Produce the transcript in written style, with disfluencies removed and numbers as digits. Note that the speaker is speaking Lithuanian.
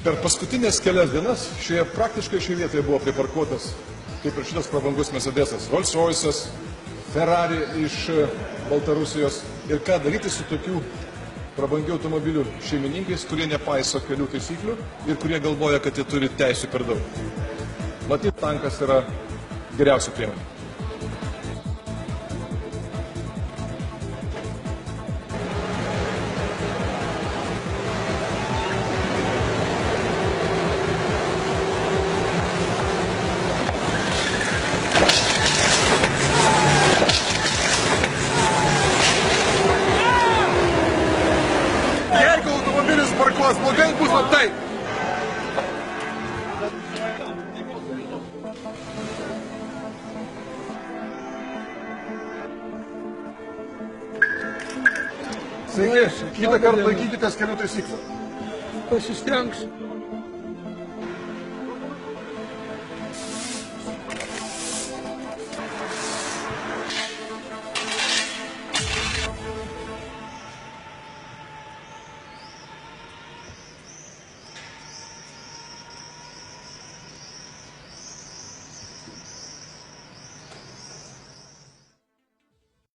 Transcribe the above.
Per paskutinės kelias dienas praktiškai šioje vietoje buvo priparkuotas, kaip ir šitas prabangus Mercedesas, Rolls-Royce'as, Ferrari iš Baltarusijos. Ir ką daryti su tokių prabangių automobilių šeimininkais, kurie nepaiso kelių taisyklių ir kurie galvoja, kad jie turi teisių per daug. Matyt, tankas yra geriausia priemonė. Jeigu automobilis parkuos blogai, bus va taip. Sveiki, kitą kartą laikykitės kelių taisyklių. Pasistengsiu.